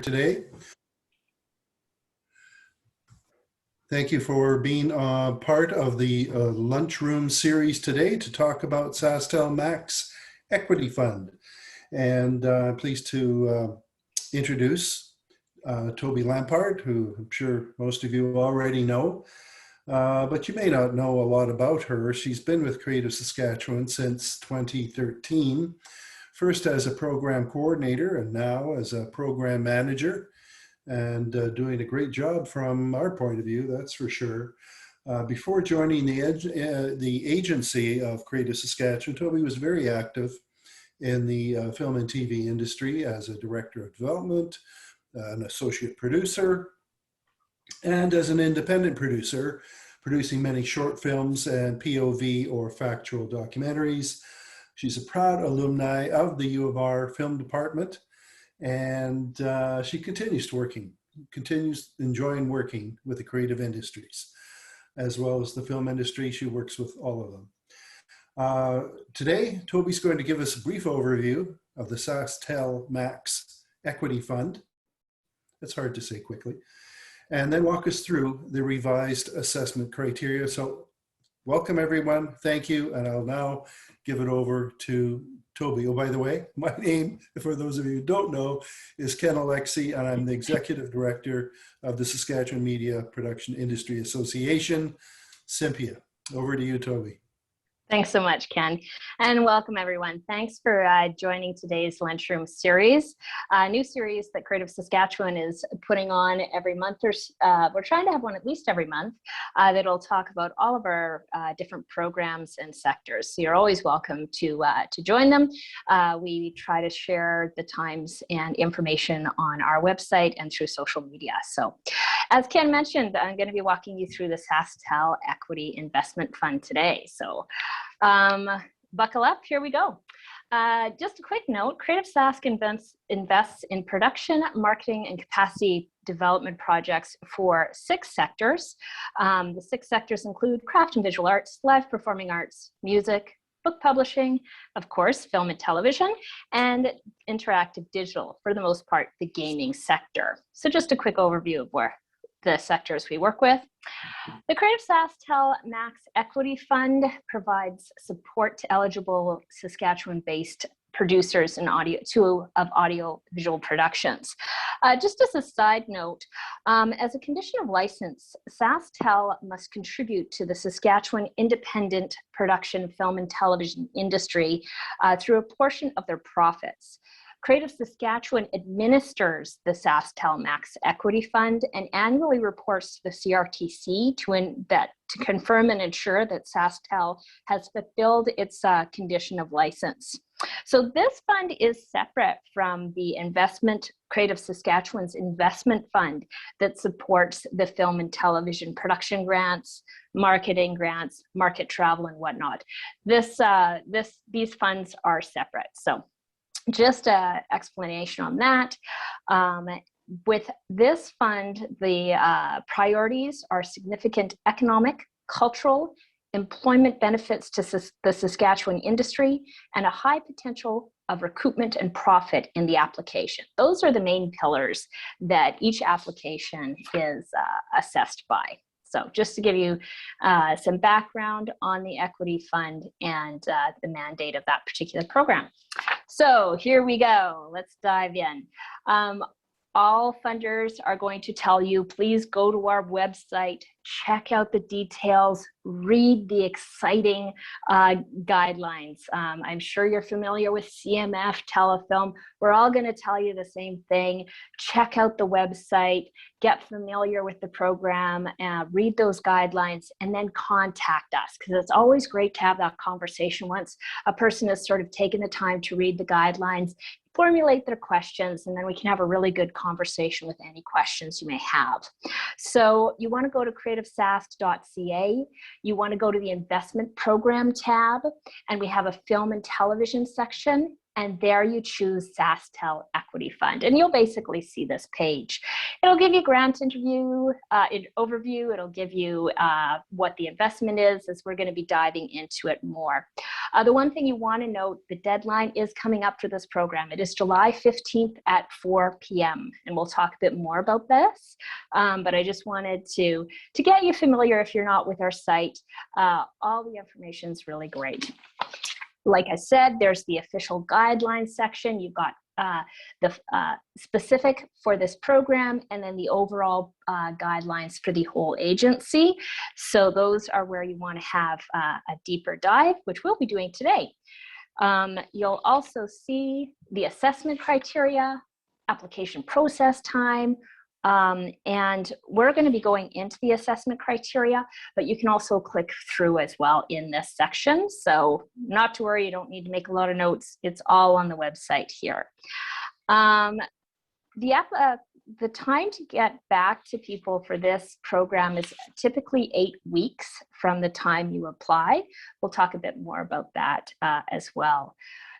today. Thank you for being part of the Lunchroom series today to talk about SaskTel Max Equity Fund. And I'm pleased to introduce Tobi Lampard, who I'm sure most of you already know, but you may not know a lot about her. She's been with Creative Saskatchewan since 2013, first as a program coordinator and now as a program manager, and doing a great job from our point of view, that's for sure. Before joining the agency of Creative Saskatchewan, Tobi was very active in the film and TV industry as a director of development, an associate producer, and as an independent producer, producing many short films and POV or factual documentaries. She's a proud alumni of the U of R film department, and she continues enjoying working with the creative industries, as well as the film industry. She works with all of them. Today, Tobi's going to give us a brief overview of the SaskTel Max Equity Fund. It's hard to say quickly. And then walk us through the revised assessment criteria. So welcome everyone, thank you. And I'll now give it over to Tobi. Oh, by the way, my name, for those of you who don't know, is Ken Alexi, and I'm the Executive Director of the Saskatchewan Media Production Industry Association, SIMPIA. Over to you, Tobi. Thanks so much, Ken, and welcome everyone. Thanks for joining today's Lunchroom series, a new series that Creative Saskatchewan is putting on every month. We're trying to have one at least every month that'll talk about all of our different programs and sectors. So you're always welcome to join them. We try to share the times and information on our website and through social media. So as Ken mentioned, I'm going to be walking you through the SaskTel Equity Investment Fund today. So buckle up, here we go. Just a quick note, Creative Sask invests in production, marketing, and capacity development projects for 6 sectors. The 6 sectors include craft and visual arts, live performing arts, music, book publishing, of course, film and television, and interactive digital, for the most part, the gaming sector. So just a quick overview of where the sectors we work with. The Creative SaskTel Max Equity Fund provides support to eligible Saskatchewan-based producers in audio-visual productions. Just as a side note, as a condition of license, SaskTel must contribute to the Saskatchewan independent production film and television industry through a portion of their profits. Creative Saskatchewan administers the SaskTel Max Equity Fund and annually reports to the CRTC to confirm and ensure that SaskTel has fulfilled its condition of license. So this fund is separate from the Creative Saskatchewan's investment fund that supports the film and television production grants, marketing grants, market travel, and whatnot. These funds are separate. So just an explanation on that. With this fund, the priorities are significant economic, cultural, employment benefits to the Saskatchewan industry, and a high potential of recoupment and profit in the application. Those are the main pillars that each application is assessed by. So just to give you some background on the equity fund and the mandate of that particular program. So here we go, let's dive in. All funders are going to tell you, please go to our website, check out the details, read the exciting guidelines. I'm sure you're familiar with CMF, telefilm. We're all going to tell you the same thing. Check out the website, get familiar with the program, read those guidelines, and then contact us, because it's always great to have that conversation once a person has sort of taken the time to read the guidelines, formulate their questions, and then we can have a really good conversation with any questions you may have. So you want to go to creativesask.ca. You want to go to the investment program tab, and we have a film and television section. and there you choose SaskTel Equity Fund, and you'll basically see this page. It'll give you grant overview. It'll give you what the investment is, as we're going to be diving into it more. The one thing you want to note, the deadline is coming up for this program. It is July 15th at 4 p.m. and we'll talk a bit more about this. But I just wanted to get you familiar if you're not with our site. All the information is really great. Like I said, there's the official guidelines section. You've got the specific for this program, and then the overall guidelines for the whole agency. So those are where you want to have a deeper dive, which we'll be doing today. You'll also see the assessment criteria, application process time, and we're going to be going into the assessment criteria, but you can also click through as well in this section. So not to worry, you don't need to make a lot of notes. It's all on the website here. The time to get back to people for this program is typically 8 weeks from the time you apply. We'll talk a bit more about that as well.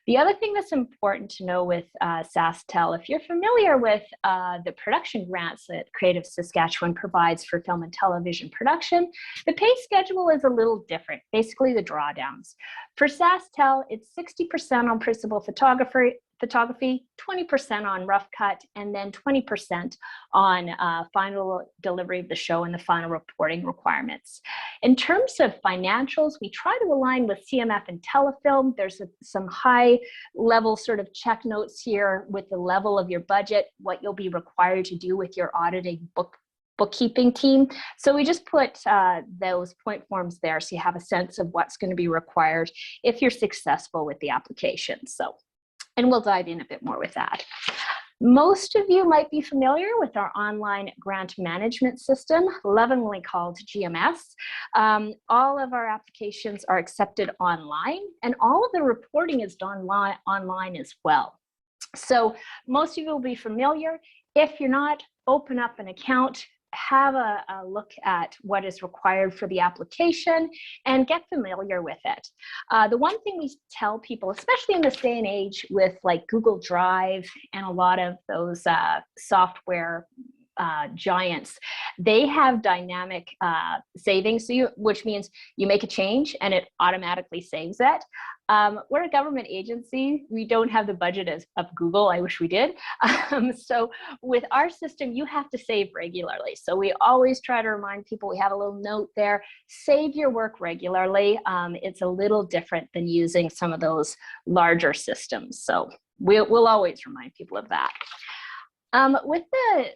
The other thing that's important to know with SaskTel, if you're familiar with the production grants that Creative Saskatchewan provides for film and television production, the pay schedule is a little different, basically the drawdowns. For SaskTel, it's 60% on principal photography, 20% on rough cut, and then 20% on final delivery of the show and the final reporting requirements. In terms of financials, we try to align with CMF and Telefilm. There's some high level sort of check notes here with the level of your budget, what you'll be required to do with your auditing bookkeeping team. So we just put those point forms there so you have a sense of what's going to be required if you're successful with the application. And we'll dive in a bit more with that. Most of you might be familiar with our online grant management system, lovingly called GMS. All of our applications are accepted online, and all of the reporting is done online as well. So most of you will be familiar. If you're not, open up an account, have a look at what is required for the application, and get familiar with it. The one thing we tell people, especially in this day and age with like Google Drive and a lot of those software giants, they have dynamic savings, which means you make a change and it automatically saves it. We're a government agency. We don't have the budget of Google. I wish we did. So with our system, you have to save regularly. So we always try to remind people, we have a little note there, save your work regularly. It's a little different than using some of those larger systems. So we'll always remind people of that. With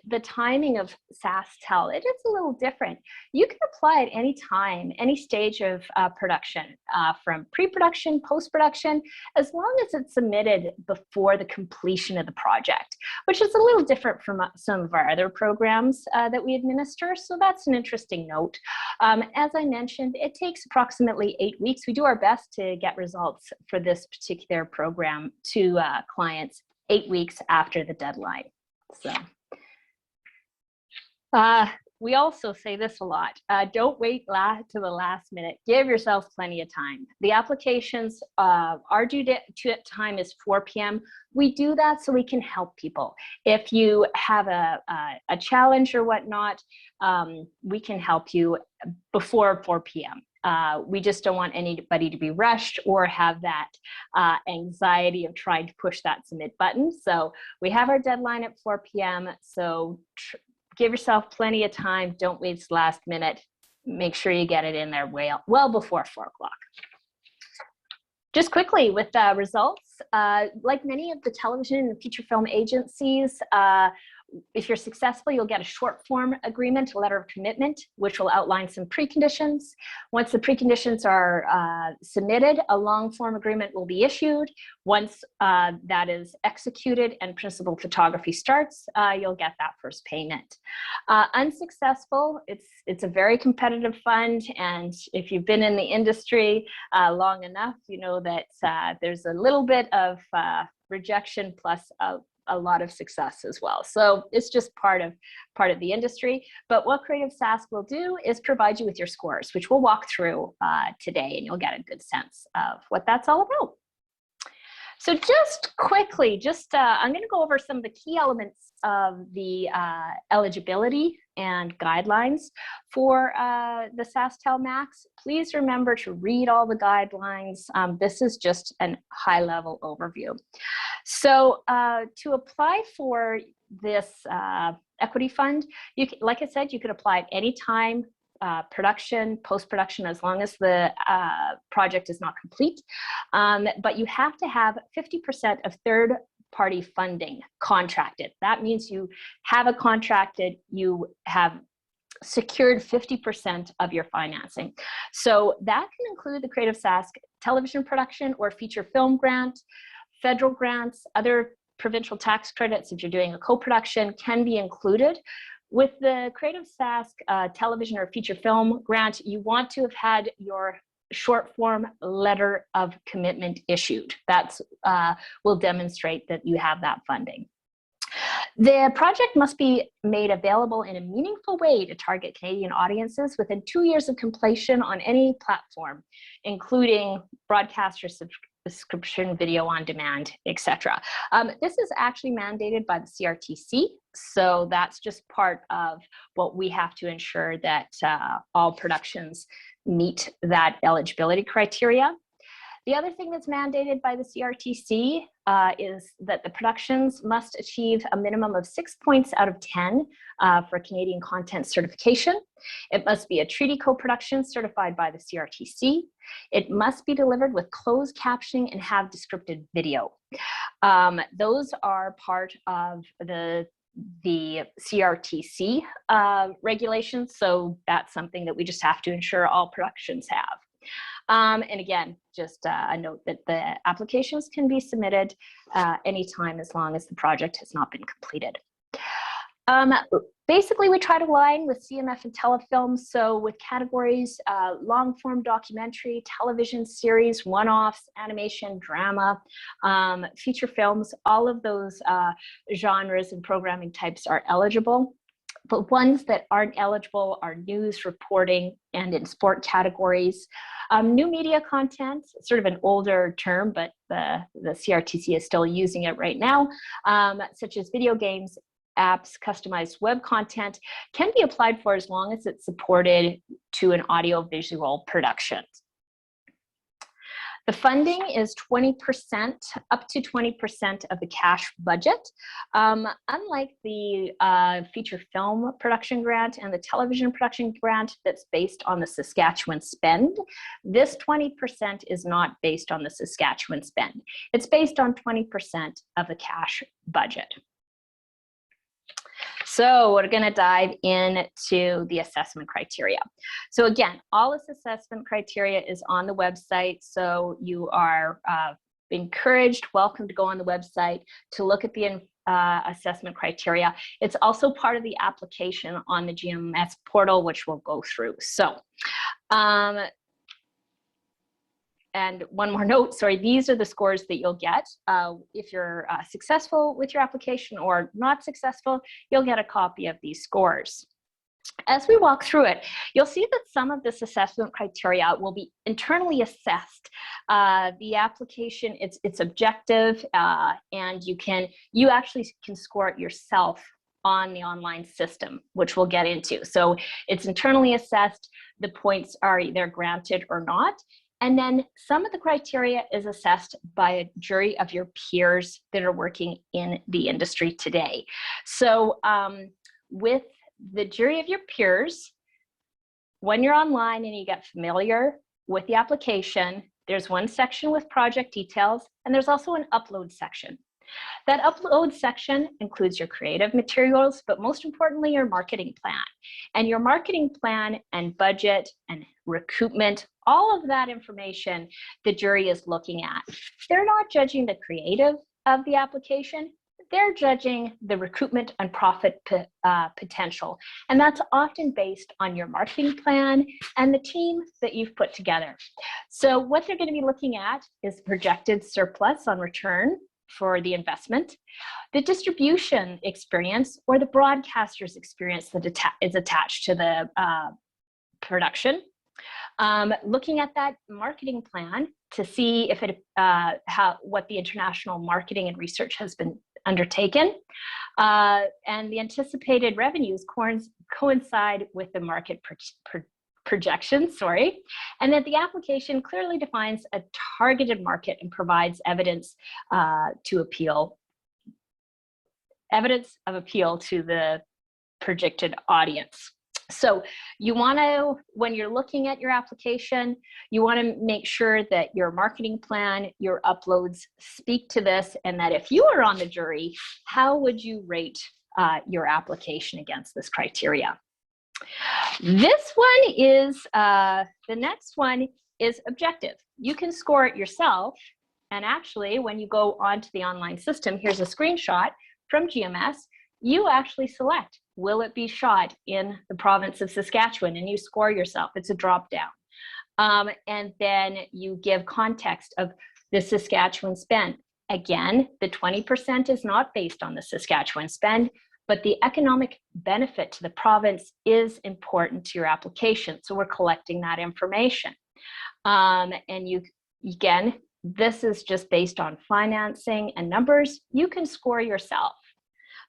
the timing of SaskTel, it is a little different. You can apply at any time, any stage of production, from pre-production, post-production, as long as it's submitted before the completion of the project, which is a little different from some of our other programs that we administer. So that's an interesting note. As I mentioned, it takes approximately 8 weeks. We do our best to get results for this particular program to clients 8 weeks after the deadline. So we also say this a lot, don't wait to the last minute. Give yourself plenty of time. The applications, our due time is 4 p.m. We do that so we can help people. If you have a challenge or whatnot, we can help you before 4 p.m. We just don't want anybody to be rushed or have that anxiety of trying to push that submit button. So we have our deadline at 4 p.m. So give yourself plenty of time. Don't wait to the last minute. Make sure you get it in there well before 4 o'clock. Just quickly with results, like many of the television and feature film agencies, if you're successful, you'll get a short form agreement, a letter of commitment, which will outline some preconditions. Once the preconditions are submitted, a long form agreement will be issued. Once that is executed and principal photography starts, you'll get that first payment. Unsuccessful, it's a very competitive fund, and if you've been in the industry long enough, you know that there's a little bit of rejection plus a lot of success as well. So it's just part of the industry. But what Creative Sask will do is provide you with your scores, which we'll walk through today, and you'll get a good sense of what that's all about. So just quickly, I'm going to go over some of the key elements of the eligibility and guidelines for the SaskTel Max. Please remember to read all the guidelines. This is just a high-level overview. So to apply for this equity fund, like I said, you could apply at any time. Production, post-production, as long as the project is not complete. But you have to have 50% of third-party funding contracted. That means you have a contracted, you have secured 50% of your financing. So that can include the Creative Sask television production or feature film grant, federal grants, other provincial tax credits if you're doing a co-production can be included. With the Creative Sask television or feature film grant, you want to have had your short form letter of commitment issued. That will demonstrate that you have that funding. The project must be made available in a meaningful way to target Canadian audiences within 2 years of completion on any platform, including broadcaster subscription, video on demand, etc. This is actually mandated by the CRTC, so that's just part of what we have to ensure that all productions meet that eligibility criteria. The other thing that's mandated by the CRTC is that the productions must achieve a minimum of 6 points out of 10 for Canadian content certification. It must be a treaty co-production certified by the CRTC. It must be delivered with closed captioning and have descriptive video. Those are part of the CRTC regulations, so that's something that we just have to ensure all productions have. And again, just a note that the applications can be submitted anytime as long as the project has not been completed. Basically, we try to align with CMF and telefilm. So with categories, long form documentary, television series, one-offs, animation, drama, feature films, all of those genres and programming types are eligible. But ones that aren't eligible are news, reporting, and in sport categories. New media content, sort of an older term, but the CRTC is still using it right now, such as video games, apps, customized web content, can be applied for as long as it's supported to an audio-visual production. The funding is 20%, up to 20% of the cash budget. Unlike the feature film production grant and the television production grant that's based on the Saskatchewan spend, this 20% is not based on the Saskatchewan spend. It's based on 20% of the cash budget. So we're going to dive into the assessment criteria. So again, all this assessment criteria is on the website. So you are encouraged, welcome to go on the website to look at the assessment criteria. It's also part of the application on the GMS portal, which we'll go through. So, and one more note, sorry, these are the scores that you'll get. If you're successful with your application or not successful, you'll get a copy of these scores. As we walk through it, you'll see that some of this assessment criteria will be internally assessed. The application, it's objective, and you actually can score it yourself on the online system, which we'll get into. So it's internally assessed. The points are either granted or not. And then some of the criteria is assessed by a jury of your peers that are working in the industry today. So with the jury of your peers, when you're online and you get familiar with the application, there's one section with project details, and there's also an upload section. That upload section includes your creative materials, but most importantly, your marketing plan. And your marketing plan and budget and recoupment, all of that information the jury is looking at. They're not judging the creative of the application, they're judging the recoupment and profit potential. And that's often based on your marketing plan and the team that you've put together. So what they're going to be looking at is projected surplus on return for the investment, the distribution experience or the broadcaster's experience that is attached to the production, Looking at that marketing plan to see if it what the international marketing and research has been undertaken, and the anticipated revenues coincide with the market projections, and that the application clearly defines a targeted market and provides evidence of appeal to the projected audience. So you want to, when you're looking at your application, you want to make sure that your marketing plan, your uploads speak to this, and that if you were on the jury, how would you rate your application against this criteria? This one is, the next one is objective. You can score it yourself. And actually, when you go onto the online system, here's a screenshot from GMS, you actually select, will it be shot in the province of Saskatchewan? And you score yourself, it's a drop down. And then you give context of the Saskatchewan spend. Again, the 20% is not based on the Saskatchewan spend, but the economic benefit to the province is important to your application. So we're collecting that information. And you, again, this is just based on financing and numbers. You can score yourself.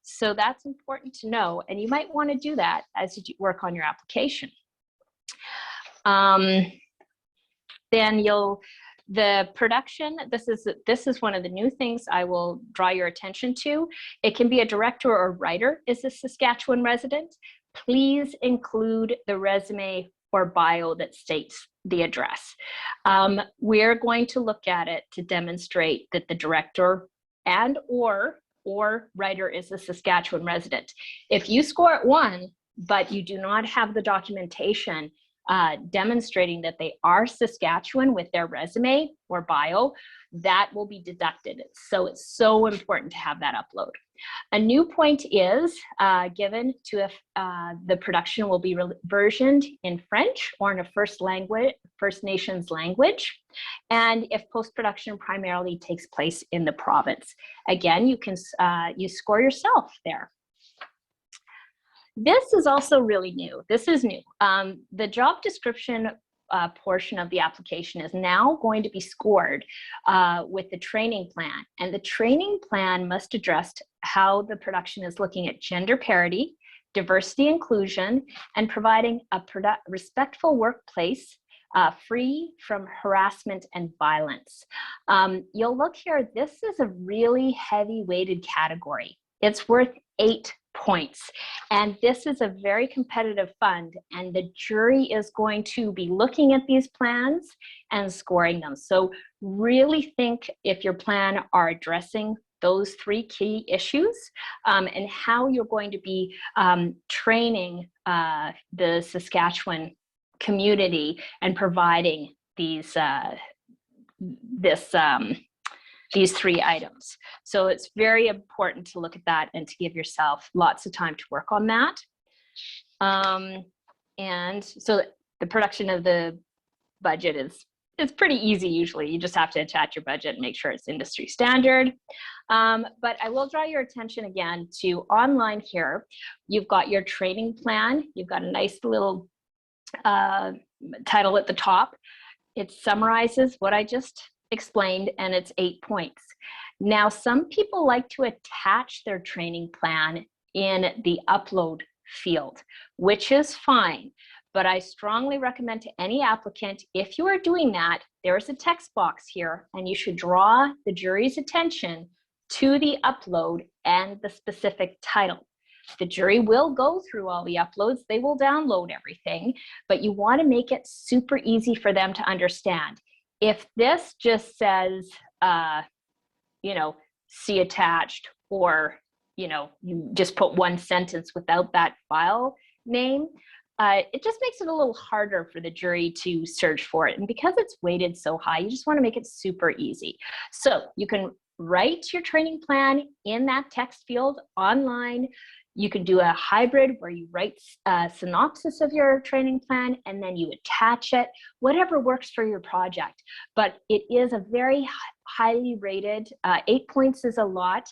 So that's important to know. And you might want to do that as you work on your application. Then the production, this is one of the new things I will draw your attention to. It can be a director or writer is a Saskatchewan resident. Please include the resume or bio that states the address. We're going to look at it to demonstrate that the director and or writer is a Saskatchewan resident. If you score at 1, but you do not have the documentation demonstrating that they are Saskatchewan with their resume or bio, that will be deducted. So it's so important to have that upload. A new point is given to if the production will be versioned in French or in a First Nations language, and if post-production primarily takes place in the province. Again, you can you score yourself there. This is also really new. This is new. The job description portion of the application is now going to be scored with the training plan. And the training plan must address how the production is looking at gender parity, diversity inclusion, and providing a respectful workplace free from harassment and violence. You'll look here, this is a really heavy weighted category. It's worth 8 points. And this is a very competitive fund, and the jury is going to be looking at these plans and scoring them. So really think if your plan are addressing those 3 key issues and how you're going to be training the Saskatchewan community and providing these these 3 items. So it's very important to look at that and to give yourself lots of time to work on that. And so the production of the budget is pretty easy usually. You just have to attach your budget and make sure it's industry standard. But I will draw your attention again to online here. You've got your training plan. You've got a nice little title at the top. It summarizes what I just explained, and it's 8 points. Now, some people like to attach their training plan in the upload field, which is fine, but I strongly recommend to any applicant, if you are doing that, there's a text box here, and you should draw the jury's attention to the upload and the specific title. The jury will go through all the uploads, they will download everything, but you want to make it super easy for them to understand. If this just says, you know, see attached, or, you know, you just put one sentence without that file name, it just makes it a little harder for the jury to search for it. And because it's weighted so high, you just want to make it super easy. So you can write your training plan in that text field online. You can do a hybrid where you write a synopsis of your training plan and then you attach it, whatever works for your project. But it is a very highly rated, 8 points is a lot.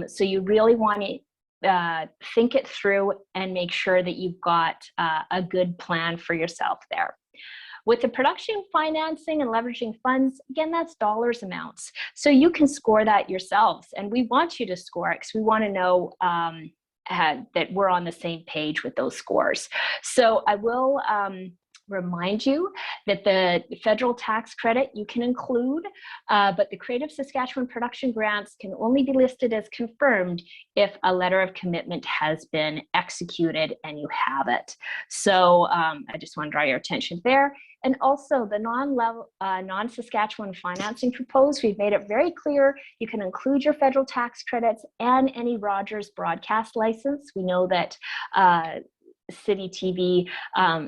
So you really want to think it through and make sure that you've got a good plan for yourself there. With the production financing and leveraging funds, again, that's dollars amounts. So you can score that yourselves. And we want you to score it because we want to know that we're on the same page with those scores. So I will remind you that the federal tax credit you can include, but the Creative Saskatchewan production grants can only be listed as confirmed if a letter of commitment has been executed and you have it. So I just want to draw your attention there. And also the non-Saskatchewan financing proposed, we've made it very clear you can include your federal tax credits and any Rogers broadcast license. We know that City TV,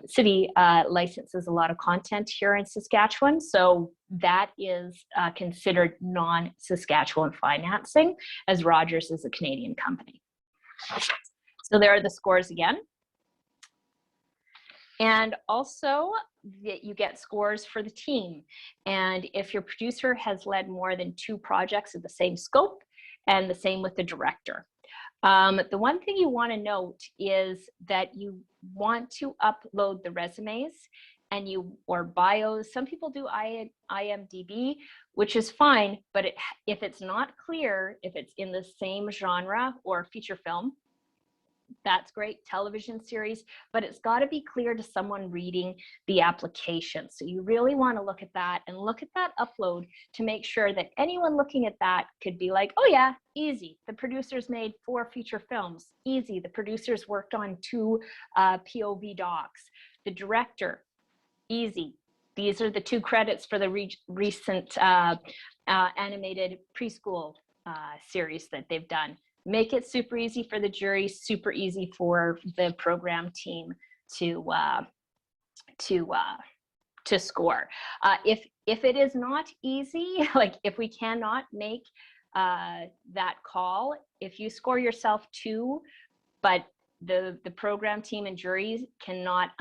City licenses a lot of content here in Saskatchewan, so that is considered non-Saskatchewan financing, as Rogers is a Canadian company. So there are the scores again. And also that you get scores for the team. And if your producer has led more than 2 projects of the same scope, and the same with the director. The one thing you want to note is that you want to upload the resumes and or bios. Some people do IMDb, which is fine, but if it's not clear, if it's in the same genre or feature film, that's great, television series, but it's got to be clear to someone reading the application. So you really want to look at that and look at that upload to make sure that anyone looking at that could be like, oh yeah, easy. The producers made 4 feature films, easy. The producers worked on 2 POV docs. The director, easy. These are the 2 credits for the recent animated preschool series that they've done. Make it super easy for the jury, super easy for the program team to score. If it is not easy, like if we cannot make that call, if you score yourself 2, but the program team and juries cannot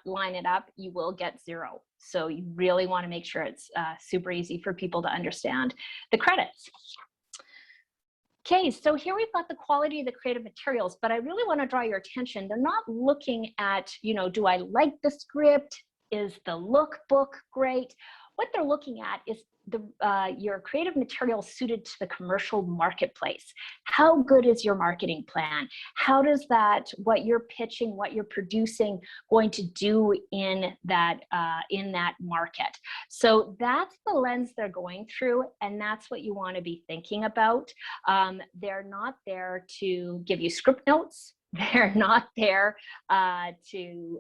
line it up, you will get 0. So you really want to make sure it's super easy for people to understand the credits. Okay, so here we've got the quality of the creative materials, but I really want to draw your attention. They're not looking at, you know, do I like the script? Is the lookbook great? What they're looking at is your creative material suited to the commercial marketplace. How good is your marketing plan? How does what you're pitching, what you're producing, going to do in that market? So that's the lens they're going through, and that's what you want to be thinking about. They're not there to give you script notes. They're not there to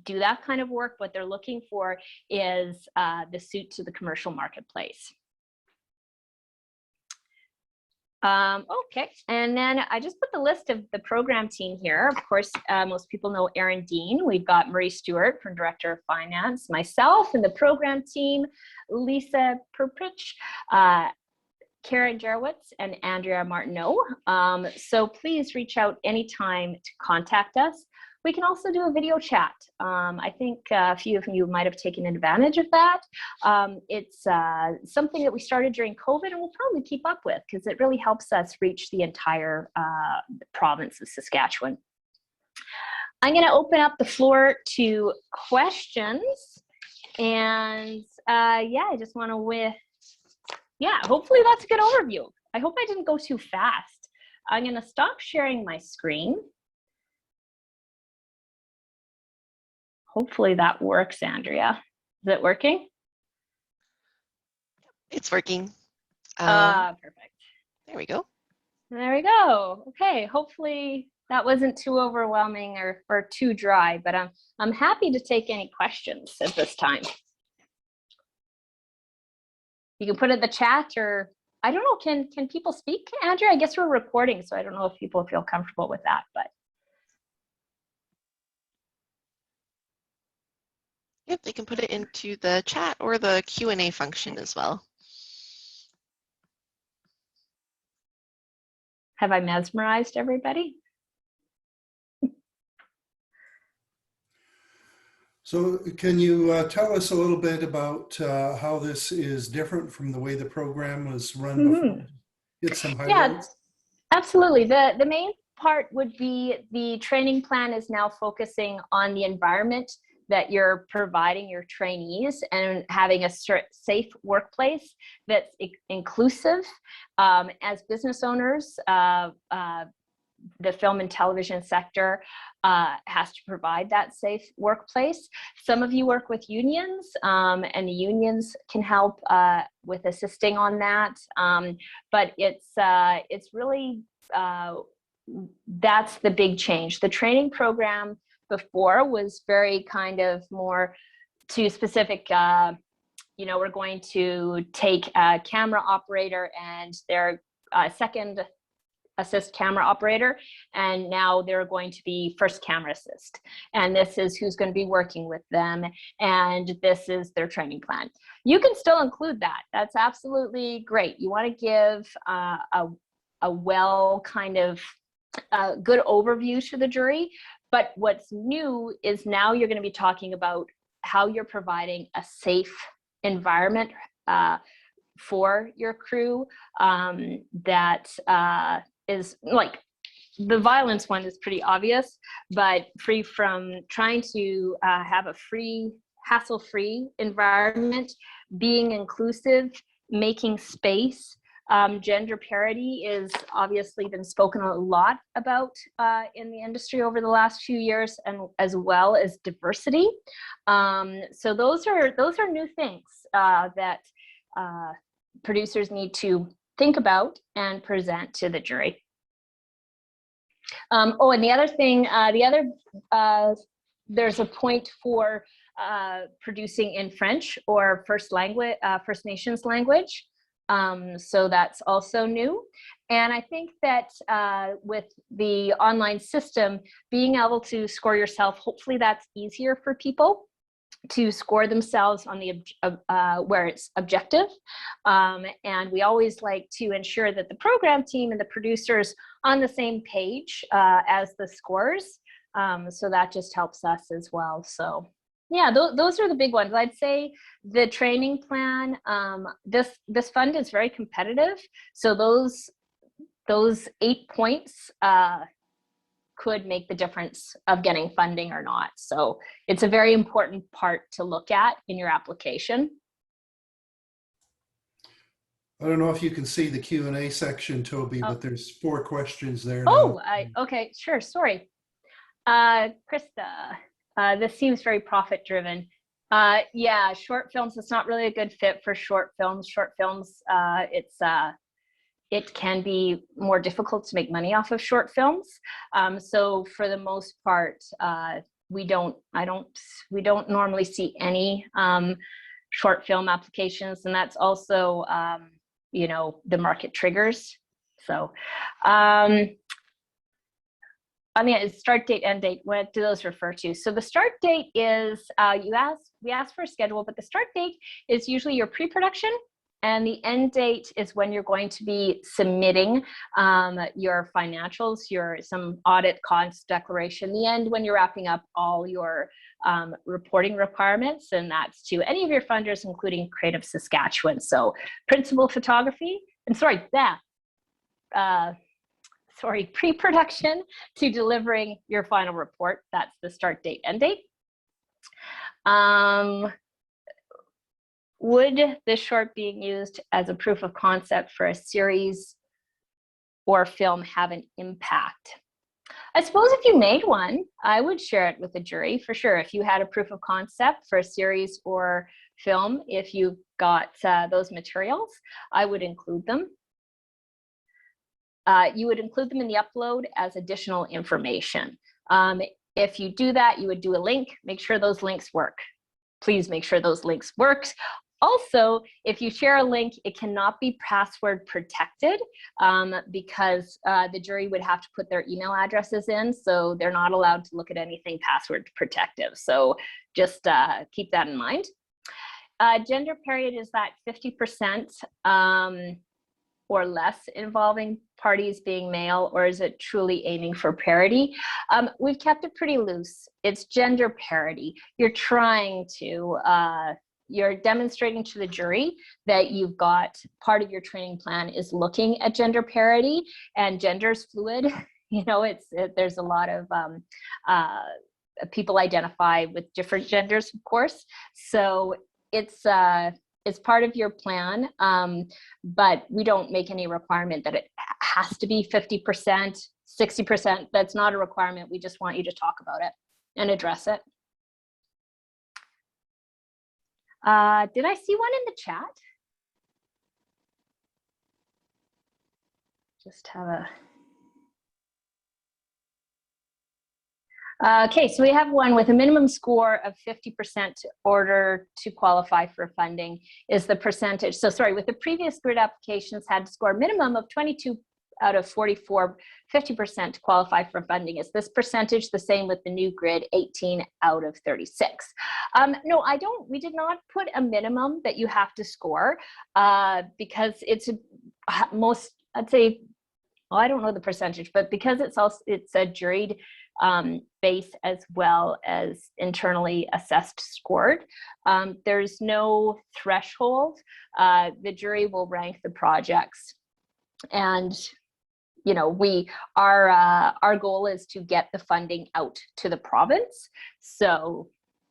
do that kind of work. What they're looking for is the suit to the commercial marketplace. Okay, and then I just put the list of the program team here. Of course, most people know Erin Dean. We've got Marie Stewart from Director of Finance, myself and the program team, Lisa Perprich, Karen Jarowitz, and Andrea Martineau. So please reach out anytime to contact us. We can also do a video chat. I think a few of you might have taken advantage of that. It's something that we started during COVID and we'll probably keep up with because it really helps us reach the entire province of Saskatchewan. I'm going to open up the floor to questions. And yeah, I just want to hopefully that's a good overview. I hope I didn't go too fast. I'm going to stop sharing my screen. Hopefully that works, Andrea. Is it working? It's working. Perfect. There we go. There we go. Okay, hopefully that wasn't too overwhelming or too dry, but I'm happy to take any questions at this time. You can put it in the chat, or I don't know, can people speak, Andrea? I guess we're recording, so I don't know if people feel comfortable with that, but. Yep, they can put it into the chat or the Q&A function as well. Have I mesmerized everybody? So can you tell us a little bit about how this is different from the way the program was run before? Get some highlights. Yeah, absolutely. The main part would be the training plan is now focusing on the environment that you're providing your trainees and having a safe workplace that's inclusive. As business owners, the film and television sector has to provide that safe workplace. Some of you work with unions, and the unions can help with assisting on that. But it's really, that's the big change. The training program before was very kind of more to specific, we're going to take a camera operator and their second assist camera operator, and now they're going to be first camera assist, and this is who's going to be working with them, and this is their training plan. You can still include that. That's absolutely great. You want to give a well kind of good overview to the jury, but what's new is now you're going to be talking about how you're providing a safe environment for your crew that is, like, the violence one is pretty obvious, but free from trying to have a free, hassle-free environment, being inclusive, making space. Gender parity is obviously been spoken a lot about in the industry over the last few years, and as well as diversity. So those are new things that producers need to think about and present to the jury. Oh, and the other thing, there's a point for producing in French or First Nations language. So that's also new. And I think that with the online system, being able to score yourself, hopefully that's easier for people to score themselves on the where it's objective, and we always like to ensure that the program team and the producers on the same page as the scores, so that just helps us as well. So yeah, those are the big ones. I'd say the training plan, this fund is very competitive, so those 8 points could make the difference of getting funding or not. So it's a very important part to look at in your application. I don't know if you can see the Q&A section, Toby, but there's 4 questions there. Oh, now. Okay, sure, sorry. Krista, this seems very profit driven. Yeah, short films, it's not really a good fit for short films. Short films, it can be more difficult to make money off of short films. So for the most part, we don't normally see any short film applications, and that's also, the market triggers. So, I mean, start date, end date, what do those refer to? So the start date is, we ask for a schedule, but the start date is usually your pre-production, and the end date is when you're going to be submitting your financials, some audit cost declaration. The end when you're wrapping up all your reporting requirements, and that's to any of your funders, including Creative Saskatchewan. So principal photography, and pre-production to delivering your final report. That's the start date, end date. Would this short being used as a proof of concept for a series or film have an impact? I suppose if you made one, I would share it with the jury for sure. If you had a proof of concept for a series or film, if you got those materials, I would include them. You would include them in the upload as additional information. If you do that, you would do a link, make sure those links work. Please make sure those links work. Also, if you share a link, it cannot be password protected because the jury would have to put their email addresses in, so they're not allowed to look at anything password protective. So just keep that in mind. Gender parity is that 50% or less involving parties being male, or is it truly aiming for parity? We've kept it pretty loose. It's gender parity. You're trying to, you're demonstrating to the jury that you've got part of your training plan is looking at gender parity, and gender's fluid. You know, there's a lot of people identify with different genders, of course. So it's part of your plan, but we don't make any requirement that it has to be 50%, 60%. That's not a requirement. We just want you to talk about it and address it. Did I see one in the chat? Just have a... Okay, so we have one with a minimum score of 50% in order to qualify for funding is the percentage. So sorry, with the previous grid applications had to score a minimum of 22 out of 44, 50% to qualify for funding. Is this percentage the same with the new grid, 18 out of 36? No, we did not put a minimum that you have to score because it's most, I'd say, well, I don't know the percentage, but because it's a juried base as well as internally assessed scored. There's no threshold. The jury will rank the projects, and our goal is to get the funding out to the province. So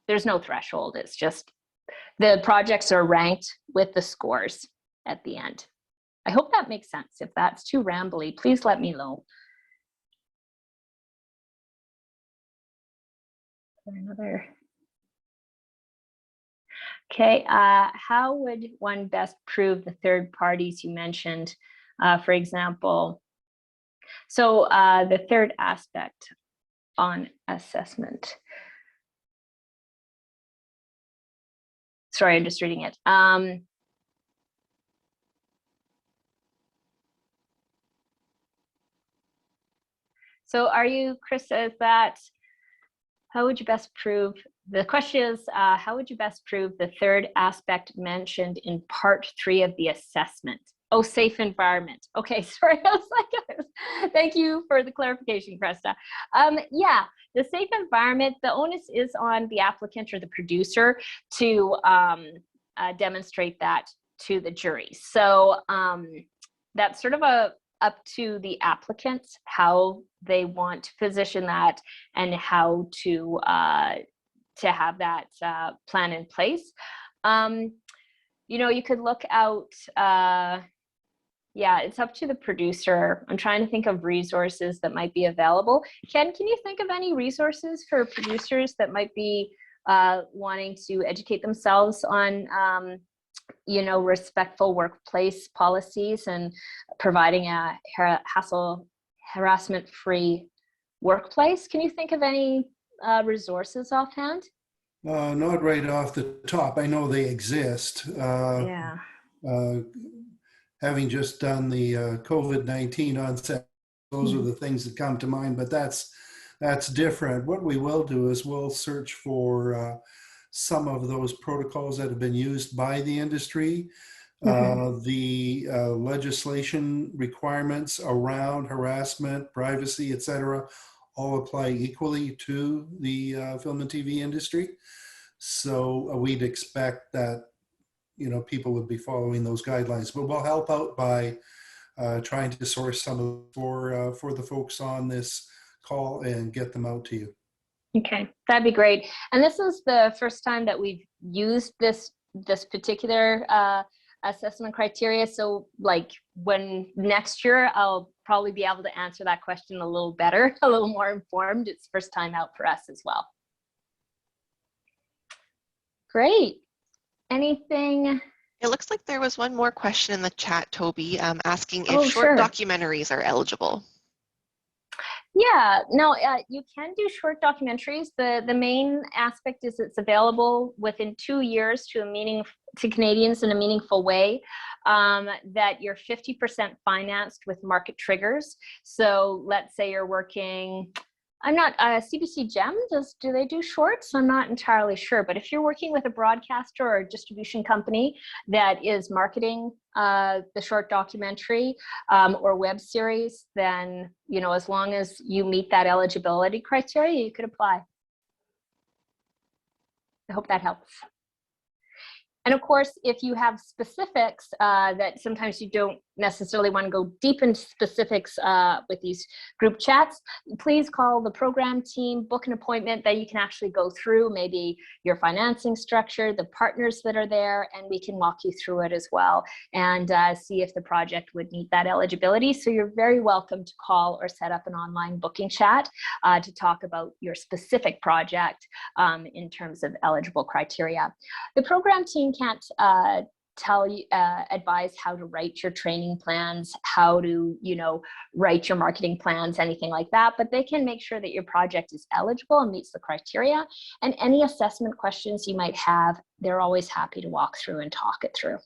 there's no threshold. It's just the projects are ranked with the scores at the end. I hope that makes sense. If that's too rambly, please let me know. Another. Okay, how would one best prove the third parties you mentioned, for example? So the third aspect on assessment. Sorry, I'm just reading it. So are you, Krista, is that, how would you best prove, the question is, how would you best prove the third aspect mentioned in part 3 of the assessment? Oh, safe environment. Okay, sorry, I was like, thank you for the clarification, Krista. Yeah, the safe environment, the onus is on the applicant or the producer to demonstrate that to the jury. So that's sort of up to the applicants how they want to position that and how to have that plan in place. You could look out, yeah, it's up to the producer. I'm trying to think of resources that might be available. Ken, can you think of any resources for producers that might be wanting to educate themselves on respectful workplace policies and providing a harassment-free workplace? Can you think of any resources offhand? Not right off the top. I know they exist. Yeah. Having just done the COVID-19 onset, those are the things that come to mind, but that's different. What we will do is we'll search for some of those protocols that have been used by the industry. The legislation requirements around harassment, privacy, etc., all apply equally to the film and TV industry. So we'd expect that people would be following those guidelines, but we'll help out by trying to source some for the folks on this call and get them out to you. Okay, that'd be great. And this is the first time that we've used this particular assessment criteria. So like when next year, I'll probably be able to answer that question a little better, a little more informed. It's first time out for us as well. Great. Anything? It looks like there was one more question in the chat, Toby, asking if short sure. documentaries are eligible. Yeah, no, you can do short documentaries. The main aspect is it's available within 2 years to Canadians in a meaningful way, that you're 50% financed with market triggers. So let's say you're working, I'm not, CBC Gem, do they do shorts? I'm not entirely sure, but if you're working with a broadcaster or a distribution company that is marketing the short documentary or web series, then, as long as you meet that eligibility criteria, you could apply. I hope that helps. And of course, if you have specifics that sometimes you don't necessarily want to go deep into specifics with these group chats, please call the program team, book an appointment that you can actually go through maybe your financing structure, the partners that are there, and we can walk you through it as well and see if the project would meet that eligibility. So you're very welcome to call or set up an online booking chat to talk about your specific project in terms of eligible criteria. The program team can't tell you, advise how to write your training plans, how to, write your marketing plans, anything like that, but they can make sure that your project is eligible and meets the criteria. And any assessment questions you might have, they're always happy to walk through and talk it through.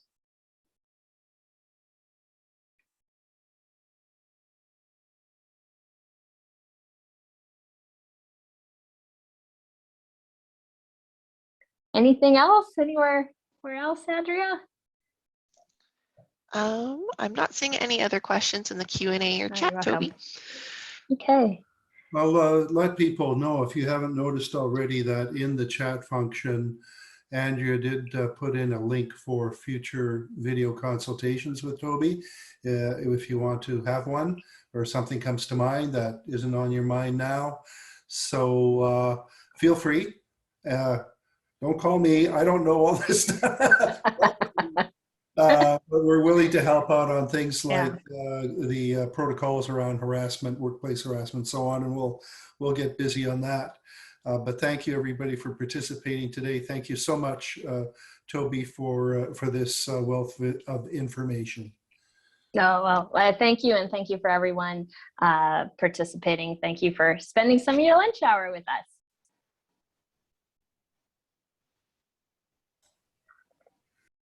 Anything else? Anywhere else, Andrea? I'm not seeing any other questions in the Q&A or chat, Tobi. Okay. I'll let people know, if you haven't noticed already, that in the chat function, Andrea did put in a link for future video consultations with Tobi. If you want to have one or something comes to mind that isn't on your mind now. So feel free. Don't call me. I don't know all this stuff. But we're willing to help out on things like the protocols around harassment, workplace harassment, so on, and we'll get busy on that. But thank you, everybody, for participating today. Thank you so much, Tobi, for this wealth of information. Oh, well, thank you, and thank you for everyone participating. Thank you for spending some of your lunch hour with us.